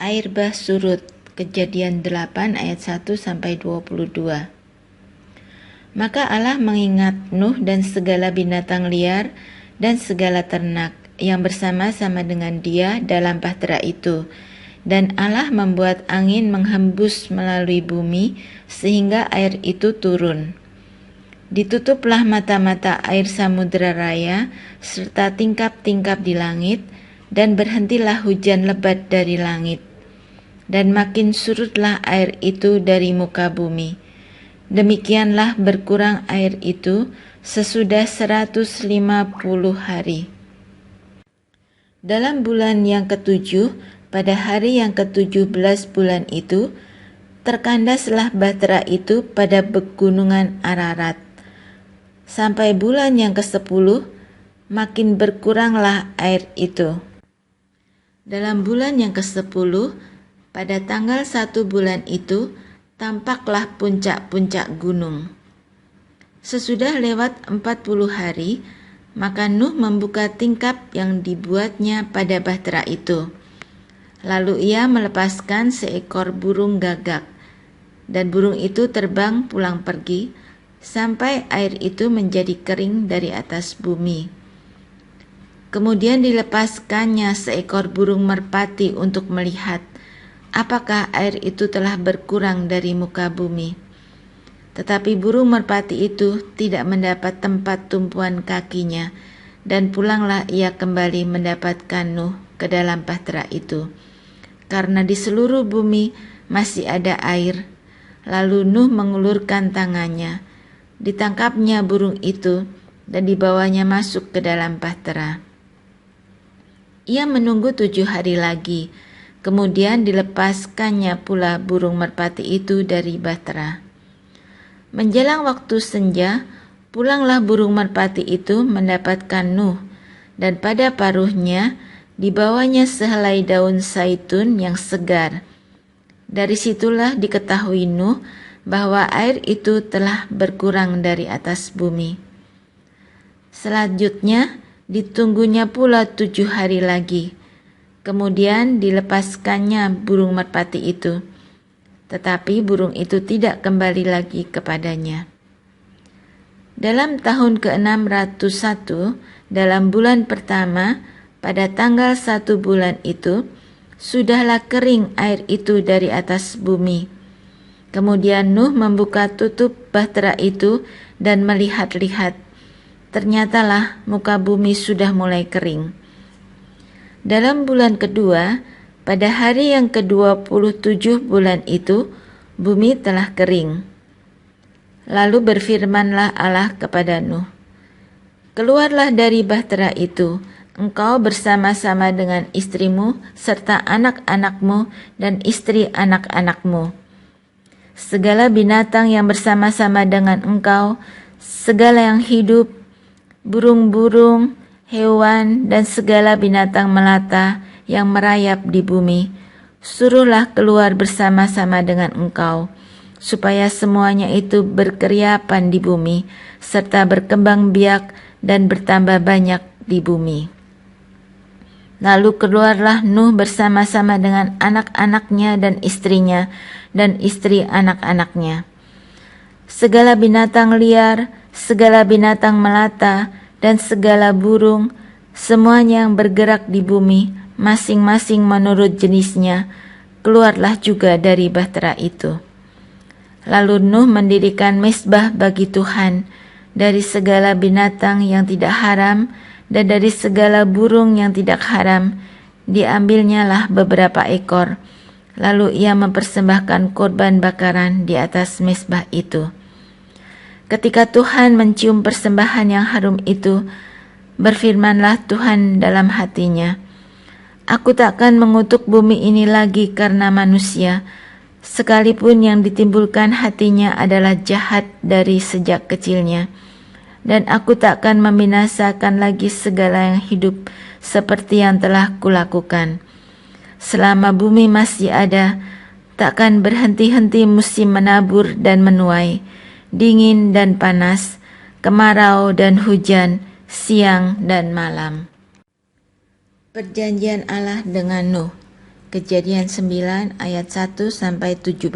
Air bah surut. Kejadian 8 ayat 1-22. Maka Allah mengingat Nuh dan segala binatang liar dan segala ternak yang bersama-sama dengan dia dalam bahtera itu. Dan Allah membuat angin menghembus melalui bumi sehingga air itu turun. Ditutuplah mata-mata air samudera raya serta tingkap-tingkap di langit, dan berhentilah hujan lebat dari langit. Dan makin surutlah air itu dari muka bumi. Demikianlah berkurang air itu sesudah 150 hari. Dalam bulan yang ketujuh, pada hari yang ke-17 bulan itu, terkandaslah bahtera itu pada pegunungan Ararat. Sampai bulan yang ke-10, makin berkuranglah air itu. Dalam bulan yang ke-10, pada tanggal 1 bulan itu, tampaklah puncak-puncak gunung. Sesudah lewat 40 hari, maka Nuh membuka tingkap yang dibuatnya pada bahtera itu. Lalu ia melepaskan seekor burung gagak, dan burung itu terbang pulang pergi, sampai air itu menjadi kering dari atas bumi. Kemudian dilepaskannya seekor burung merpati untuk melihat apakah air itu telah berkurang dari muka bumi. Tetapi burung merpati itu tidak mendapat tempat tumpuan kakinya, dan pulanglah ia kembali mendapatkan Nuh ke dalam bahtera itu, karena di seluruh bumi masih ada air. Lalu Nuh mengulurkan tangannya, ditangkapnya burung itu, dan dibawanya masuk ke dalam bahtera. Ia menunggu 7 hari lagi, kemudian dilepaskannya pula burung merpati itu dari bahtera. Menjelang waktu senja, pulanglah burung merpati itu mendapatkan Nuh, dan pada paruhnya dibawanya sehelai daun zaitun yang segar. Dari situlah diketahui Nuh bahwa air itu telah berkurang dari atas bumi. Selanjutnya ditunggunya pula 7 hari lagi. Kemudian dilepaskannya burung merpati itu, tetapi burung itu tidak kembali lagi kepadanya. Dalam tahun ke-601, dalam bulan pertama, pada tanggal 1 bulan itu, sudahlah kering air itu dari atas bumi. Kemudian Nuh membuka tutup bahtera itu dan melihat-lihat. Ternyatalah muka bumi sudah mulai kering. Dalam bulan kedua, pada hari yang ke-27 bulan itu, bumi telah kering. Lalu berfirmanlah Allah kepada Nuh, "Keluarlah dari bahtera itu, engkau bersama-sama dengan istrimu serta anak-anakmu dan istri anak-anakmu. Segala binatang yang bersama-sama dengan engkau, segala yang hidup, burung-burung, hewan, dan segala binatang melata yang merayap di bumi, suruhlah keluar bersama-sama dengan engkau, supaya semuanya itu berkeriapan di bumi, serta berkembang biak dan bertambah banyak di bumi." Lalu keluarlah Nuh bersama-sama dengan anak-anaknya dan istrinya, dan istri anak-anaknya. Segala binatang liar, segala binatang melata, dan segala burung, semuanya yang bergerak di bumi, masing-masing menurut jenisnya, keluarlah juga dari bahtera itu. Lalu Nuh mendirikan mezbah bagi Tuhan dari segala binatang yang tidak haram dan dari segala burung yang tidak haram. Diambilnyalah beberapa ekor, lalu ia mempersembahkan korban bakaran di atas mezbah itu. Ketika Tuhan mencium persembahan yang harum itu, berfirmanlah Tuhan dalam hatinya, "Aku takkan mengutuk bumi ini lagi karena manusia, sekalipun yang ditimbulkan hatinya adalah jahat dari sejak kecilnya. Dan aku takkan membinasakan lagi segala yang hidup seperti yang telah kulakukan. Selama bumi masih ada, takkan berhenti-henti musim menabur dan menuai, dingin dan panas, kemarau dan hujan, siang dan malam." Perjanjian Allah dengan Nuh. Kejadian 9 ayat 1-17.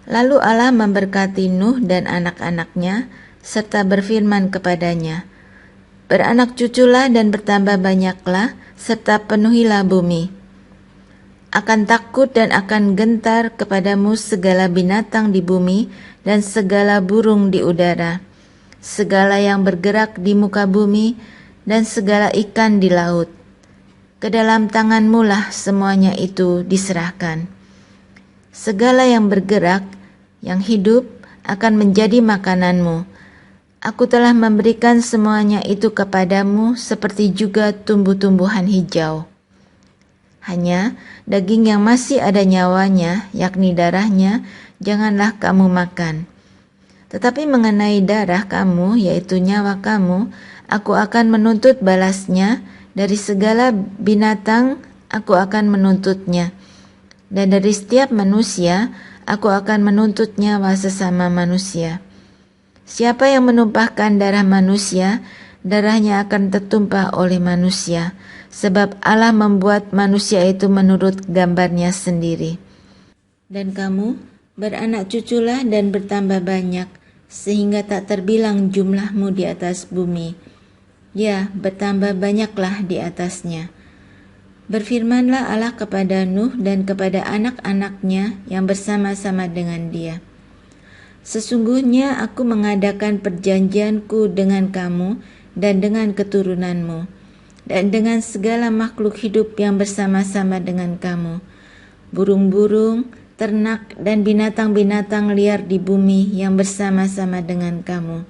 Lalu Allah memberkati Nuh dan anak-anaknya, serta berfirman kepadanya, "Beranak cuculah dan bertambah banyaklah, serta penuhilah bumi. Akan takut dan akan gentar kepadamu segala binatang di bumi dan segala burung di udara, segala yang bergerak di muka bumi dan segala ikan di laut. Ke dalam tanganmu lah semuanya itu diserahkan. Segala yang bergerak, yang hidup akan menjadi makananmu. Aku telah memberikan semuanya itu kepadamu seperti juga tumbuh-tumbuhan hijau. Hanya daging yang masih ada nyawanya, yakni darahnya, janganlah kamu makan. Tetapi mengenai darah kamu, yaitu nyawa kamu, aku akan menuntut balasnya. Dari segala binatang aku akan menuntutnya. Dan dari setiap manusia aku akan menuntut nyawa sesama manusia. Siapa yang menumpahkan darah manusia, darahnya akan tertumpah oleh manusia, sebab Allah membuat manusia itu menurut gambarnya sendiri. Dan kamu beranak cuculah dan bertambah banyak, sehingga tak terbilang jumlahmu di atas bumi. Ya, bertambah banyaklah di atasnya." Berfirmanlah Allah kepada Nuh dan kepada anak-anaknya yang bersama-sama dengan dia, "Sesungguhnya aku mengadakan perjanjianku dengan kamu dan dengan keturunanmu, dan dengan segala makhluk hidup yang bersama-sama dengan kamu, burung-burung, ternak, dan binatang-binatang liar di bumi yang bersama-sama dengan kamu,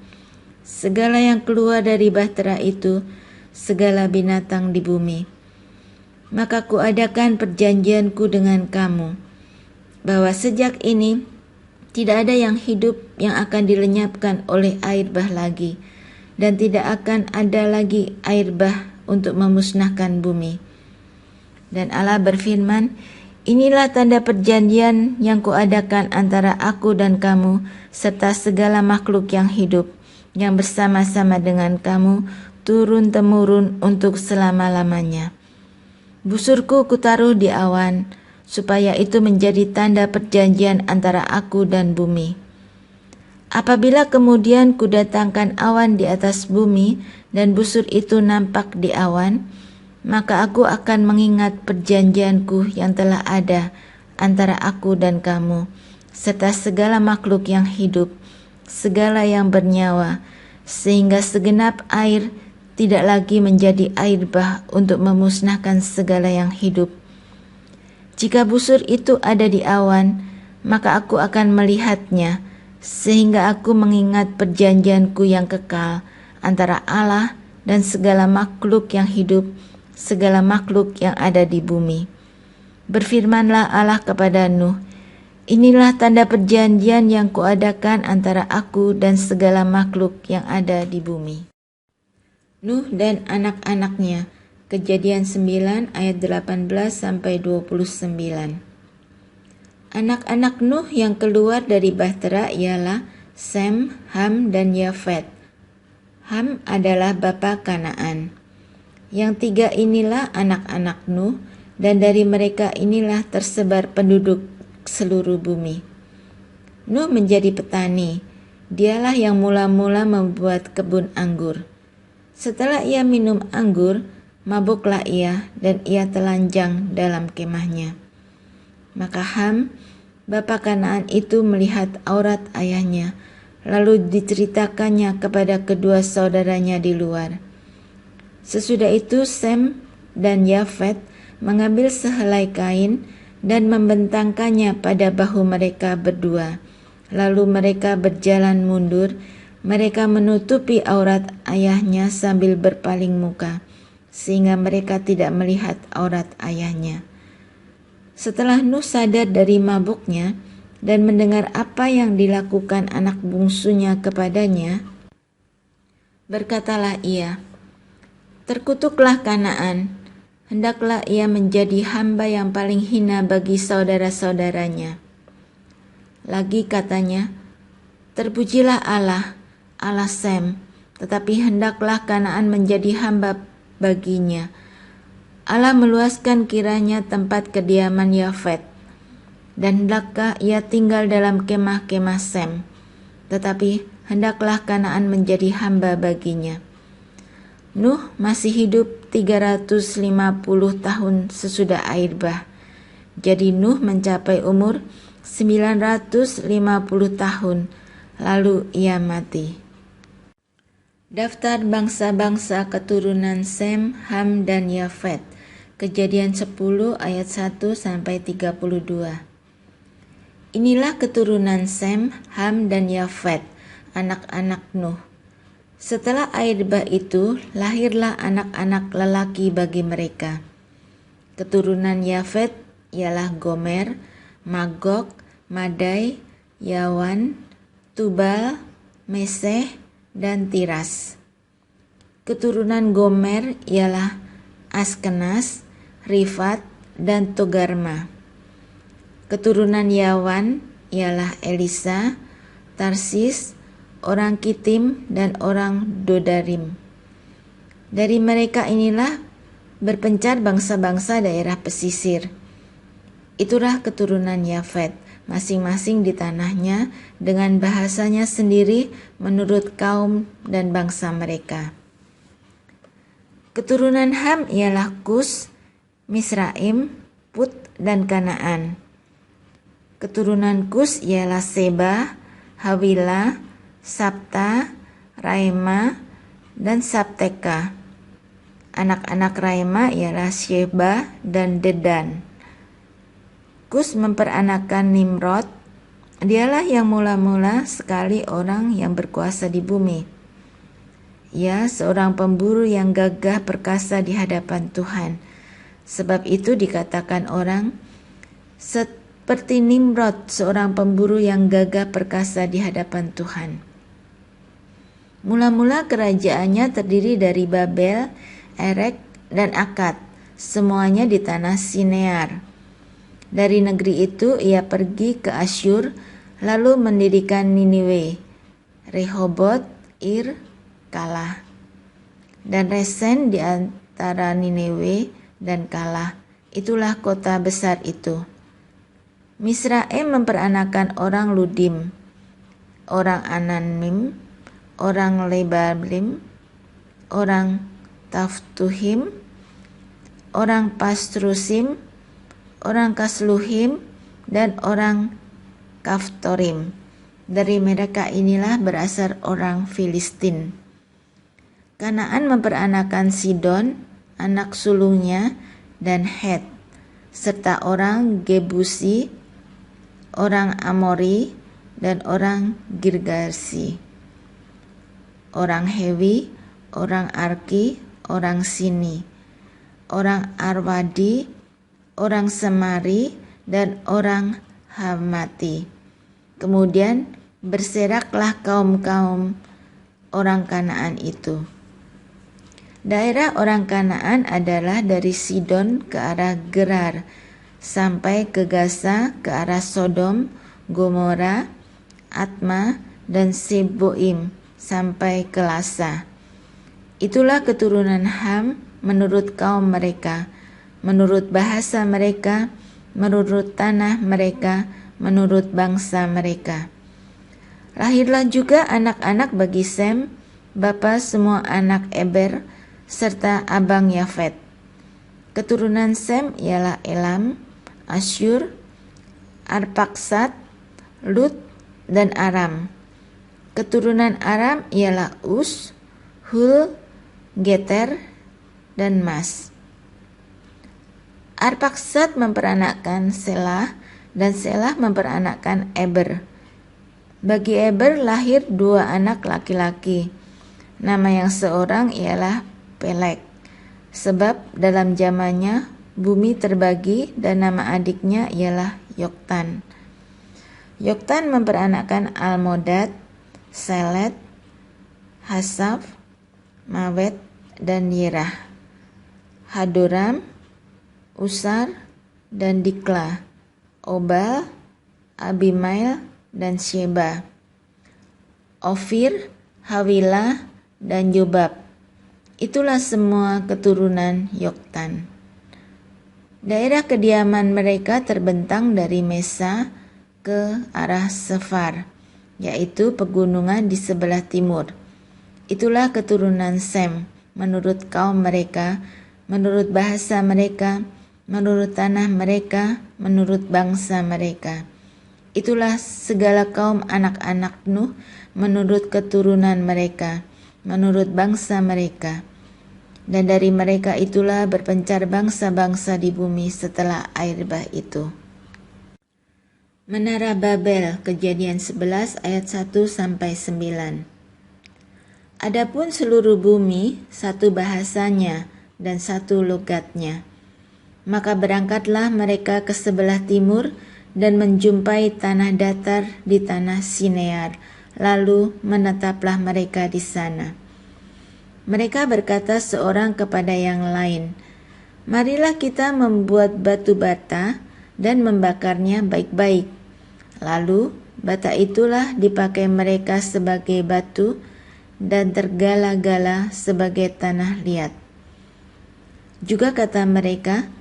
segala yang keluar dari bahtera itu, segala binatang di bumi. Maka kuadakan perjanjianku dengan kamu, bahwa sejak ini tidak ada yang hidup yang akan dilenyapkan oleh air bah lagi, dan tidak akan ada lagi air bah untuk memusnahkan bumi." Dan Allah berfirman, "Inilah tanda perjanjian yang kuadakan antara aku dan kamu, serta segala makhluk yang hidup, yang bersama-sama dengan kamu, turun-temurun untuk selama-lamanya. Busurku kutaruh di awan, supaya itu menjadi tanda perjanjian antara aku dan bumi. Apabila kemudian kudatangkan awan di atas bumi, dan busur itu nampak di awan, maka aku akan mengingat perjanjianku yang telah ada antara aku dan kamu, serta segala makhluk yang hidup, segala yang bernyawa, sehingga segenap air tidak lagi menjadi air bah untuk memusnahkan segala yang hidup. Jika busur itu ada di awan, maka aku akan melihatnya, sehingga aku mengingat perjanjianku yang kekal antara Allah dan segala makhluk yang hidup, segala makhluk yang ada di bumi." Berfirmanlah Allah kepada Nuh, "Inilah tanda perjanjian yang kuadakan antara aku dan segala makhluk yang ada di bumi." Nuh dan anak-anaknya. Kejadian 9 ayat 18-29. Anak-anak Nuh yang keluar dari bahtera ialah Sem, Ham, dan Yafet. Ham adalah bapa Kanaan. Yang tiga inilah anak-anak Nuh, dan dari mereka inilah tersebar penduduk seluruh bumi. Nuh menjadi petani. Dialah yang mula-mula membuat kebun anggur. Setelah ia minum anggur, mabuklah ia, dan ia telanjang dalam kemahnya. Maka Ham, bapa Kanaan itu melihat aurat ayahnya, lalu diceritakannya kepada kedua saudaranya di luar. Sesudah itu Sem dan Yafet mengambil sehelai kain dan membentangkannya pada bahu mereka berdua. Lalu mereka berjalan mundur. Mereka menutupi aurat ayahnya sambil berpaling muka, sehingga mereka tidak melihat aurat ayahnya. Setelah Nuh sadar dari mabuknya dan mendengar apa yang dilakukan anak bungsunya kepadanya, berkatalah ia, "Terkutuklah Kanaan, hendaklah ia menjadi hamba yang paling hina bagi saudara-saudaranya." Lagi katanya, "Terpujilah Allah, Allah Sem, tetapi hendaklah Kanaan menjadi hamba baginya. Allah meluaskan kiranya tempat kediaman Yafet, dan hendaklah ia tinggal dalam kemah-kemah Sem, tetapi hendaklah Kanaan menjadi hamba baginya. Nuh masih hidup 350 tahun sesudah air bah. Jadi Nuh mencapai umur 950 tahun, lalu ia mati. Daftar bangsa-bangsa keturunan Sem, Ham, dan Yafet. Kejadian 10 ayat 1 sampai 32. Inilah keturunan Sem, Ham, dan Yafet, anak-anak Nuh. Setelah air bah itu, lahirlah anak-anak lelaki bagi mereka. Keturunan Yafet ialah Gomer, Magog, Madai, Yawan, Tubal, Meseh, dan Tiras. Keturunan Gomer ialah Askenas, Rifat, dan Togarma. Keturunan Yawan ialah Elisa, Tarsis, orang Kitim, dan orang Dodarim. Dari mereka inilah berpencar bangsa-bangsa daerah pesisir. Itulah keturunan Yafet, masing-masing di tanahnya dengan bahasanya sendiri menurut kaum dan bangsa mereka. Keturunan Ham ialah Kus, Misraim, Put, dan Kanaan. Keturunan Kus ialah Seba, Hawila, Sabta, Raima, dan Sabteka. Anak-anak Raima ialah Sheba dan Dedan. Kus memperanakan Nimrod. Dialah yang mula-mula sekali orang yang berkuasa di bumi. Ia seorang pemburu yang gagah perkasa di hadapan Tuhan. Sebab itu dikatakan orang, seperti Nimrod, seorang pemburu yang gagah perkasa di hadapan Tuhan. Mula-mula kerajaannya terdiri dari Babel, Erek, dan Akad, semuanya di tanah Sinear. Dari negeri itu ia pergi ke Asyur, lalu mendirikan Niniwe, Rehobot, Ir, Kalah, dan Resen di antara Niniwe dan Kalah. Itulah kota besar itu. Misraim memperanakan orang Ludim, orang Anamim, orang Lebalim, orang Taftuhim, orang Pastrusim, orang Kasluhim, dan orang Kaftorim. Dari mereka inilah berasal orang Filistin. Kanaan memperanakan Sidon, anak sulungnya, dan Het, serta orang Gebusi, orang Amori, dan orang Girgasi, orang Hewi, orang Arki, orang Sini, orang Arwadi, orang Semari, dan orang Hamati. Kemudian berseraklah kaum-kaum orang Kanaan itu. Daerah orang Kanaan adalah dari Sidon ke arah Gerar, sampai ke Gaza, ke arah Sodom, Gomora, Atma, dan Seboim, sampai ke Lasa. Itulah keturunan Ham menurut kaum mereka, menurut bahasa mereka, menurut tanah mereka, menurut bangsa mereka. Lahirlah juga anak-anak bagi Sem, bapa semua anak Eber, serta abang Yafet. Keturunan Sem ialah Elam, Asyur, Arpaksad, Lut, dan Aram. Keturunan Aram ialah Us, Hul, Geter, dan Mas. Arpaksad memperanakkan Selah, dan Selah memperanakkan Eber. Bagi Eber lahir 2 anak laki-laki. Nama yang seorang ialah Pelek, sebab dalam zamannya bumi terbagi, dan nama adiknya ialah Yoktan. Yoktan memperanakkan Almodad, Selet, Hasaf, Mawet, dan Yerah, Hadoram, Usar, dan Dikla, Obal, Abimail, dan Sheba, Ofir, Hawila, dan Jobab. Itulah semua keturunan Yoktan. Daerah kediaman mereka terbentang dari Mesa ke arah Sefar, yaitu pegunungan di sebelah timur. Itulah keturunan Sem, menurut kaum mereka, menurut bahasa mereka, menurut tanah mereka, menurut bangsa mereka. Itulah segala kaum anak-anak Nuh, menurut keturunan mereka, menurut bangsa mereka. Dan dari mereka itulah berpencar bangsa-bangsa di bumi setelah air bah itu. Menara Babel, Kejadian 11 ayat 1-9. Adapun seluruh bumi, satu bahasanya dan satu logatnya. Maka berangkatlah mereka ke sebelah timur dan menjumpai tanah datar di tanah Sinear, lalu menetaplah mereka di sana. Mereka berkata seorang kepada yang lain, "Marilah kita membuat batu bata dan membakarnya baik-baik." Lalu bata itulah dipakai mereka sebagai batu dan tergala-gala sebagai tanah liat. Juga kata mereka,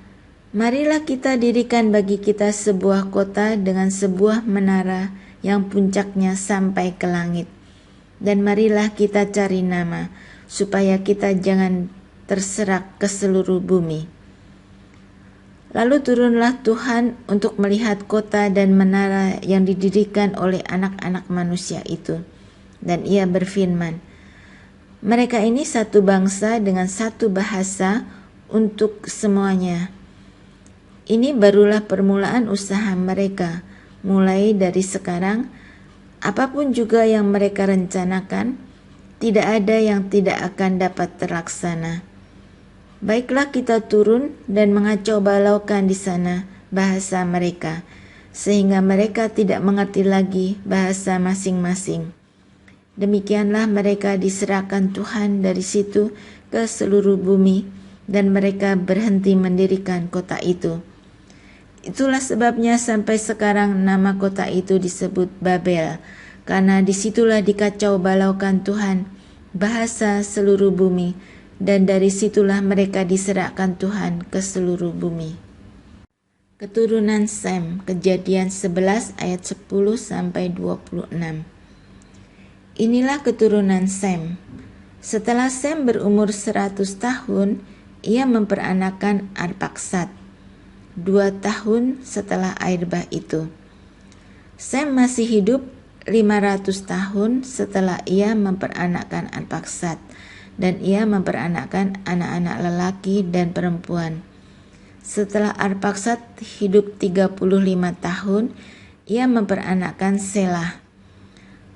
"Marilah kita dirikan bagi kita sebuah kota dengan sebuah menara yang puncaknya sampai ke langit. Dan marilah kita cari nama, supaya kita jangan terserak ke seluruh bumi." Lalu turunlah Tuhan untuk melihat kota dan menara yang didirikan oleh anak-anak manusia itu. Dan ia berfirman, "Mereka ini satu bangsa dengan satu bahasa untuk semuanya. Ini barulah permulaan usaha mereka. Mulai dari sekarang, apapun juga yang mereka rencanakan, tidak ada yang tidak akan dapat terlaksana. Baiklah kita turun dan mengacau balaukan di sana bahasa mereka, sehingga mereka tidak mengerti lagi bahasa masing-masing." Demikianlah mereka diserahkan Tuhan dari situ ke seluruh bumi, dan mereka berhenti mendirikan kota itu. Itulah sebabnya sampai sekarang nama kota itu disebut Babel, karena disitulah dikacau balaukan Tuhan bahasa seluruh bumi, dan dari situlah mereka diserahkan Tuhan ke seluruh bumi. Keturunan Sem, Kejadian 11 ayat 10-26. Inilah keturunan Sem. Setelah Sem berumur 100 tahun, ia memperanakan Arpaksad. 2 tahun setelah air bah itu. Sem masih hidup 500 tahun setelah ia memperanakkan Arpaksad, dan ia memperanakkan anak-anak lelaki dan perempuan. Setelah Arpaksad hidup 35 tahun, ia memperanakkan Selah.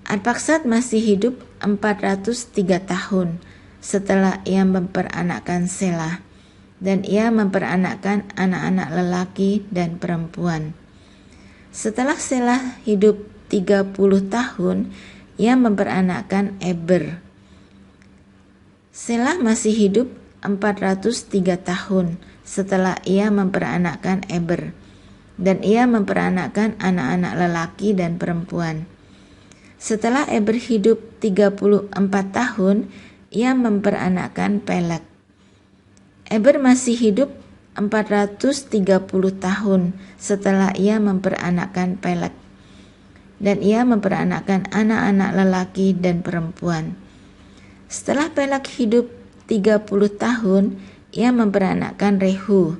Arpaksad masih hidup 403 tahun setelah ia memperanakkan Selah, dan ia memperanakkan anak-anak lelaki dan perempuan. Setelah Selah hidup 30 tahun, ia memperanakkan Eber. Selah masih hidup 403 tahun setelah ia memperanakkan Eber, dan ia memperanakkan anak-anak lelaki dan perempuan. Setelah Eber hidup 34 tahun, ia memperanakkan Peleg. Eber masih hidup 430 tahun setelah ia memperanakkan Peleg, dan ia memperanakkan anak-anak lelaki dan perempuan. Setelah Peleg hidup 30 tahun, ia memperanakkan Rehu.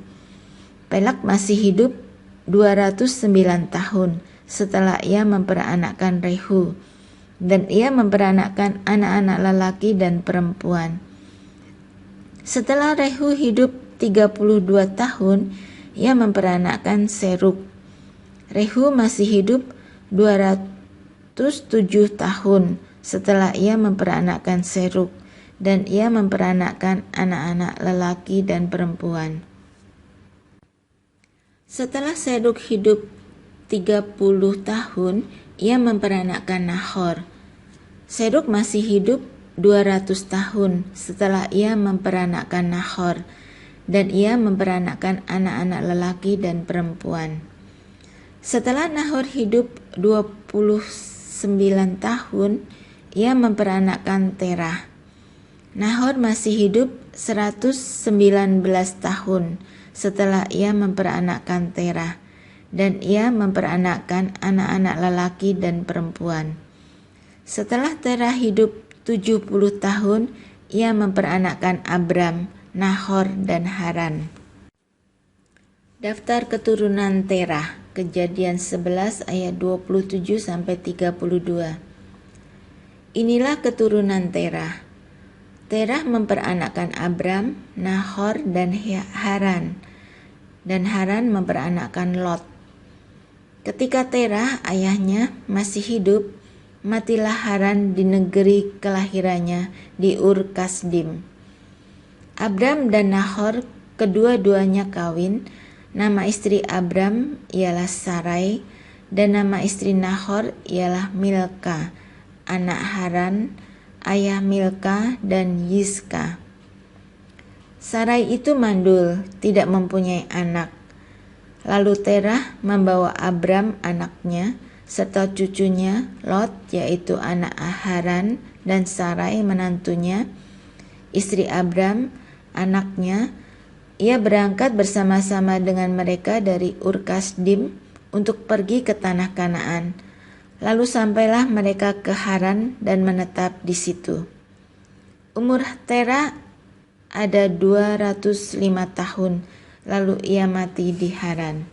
Peleg masih hidup 209 tahun setelah ia memperanakkan Rehu, dan ia memperanakkan anak-anak lelaki dan perempuan. Setelah Rehu hidup 32 tahun, ia memperanakkan Serug. Rehu masih hidup 207 tahun setelah ia memperanakkan Serug, dan ia memperanakkan anak-anak lelaki dan perempuan. Setelah Serug hidup 30 tahun, ia memperanakkan Nahor. Serug masih hidup 200 tahun setelah ia memperanakkan Nahor, dan ia memperanakkan anak-anak lelaki dan perempuan. Setelah Nahor hidup 29 tahun, ia memperanakkan Terah. Nahor masih hidup 119 tahun setelah ia memperanakkan Terah, dan ia memperanakkan anak-anak lelaki dan perempuan. Setelah Terah hidup 70 tahun, ia memperanakkan Abram, Nahor, dan Haran. Daftar keturunan Terah, Kejadian 11 ayat 27-32. Inilah keturunan Terah. Terah memperanakkan Abram, Nahor, dan Haran. Dan Haran memperanakkan Lot. Ketika Terah ayahnya masih hidup, matilah Haran di negeri kelahirannya di Ur Kasdim. Abram dan Nahor kedua-duanya kawin. Nama istri Abram ialah Sarai, dan nama istri Nahor ialah Milka, anak Haran, ayah Milka dan Yizka. Sarai itu mandul, tidak mempunyai anak. Lalu Terah membawa Abram anaknya, serta cucunya Lot, yaitu anak Haran, dan Sarai menantunya, istri Abram, anaknya. Ia berangkat bersama-sama dengan mereka dari Ur Kasdim untuk pergi ke tanah Kanaan. Lalu sampailah mereka ke Haran dan menetap di situ. Umur Terah ada 205 tahun, lalu ia mati di Haran.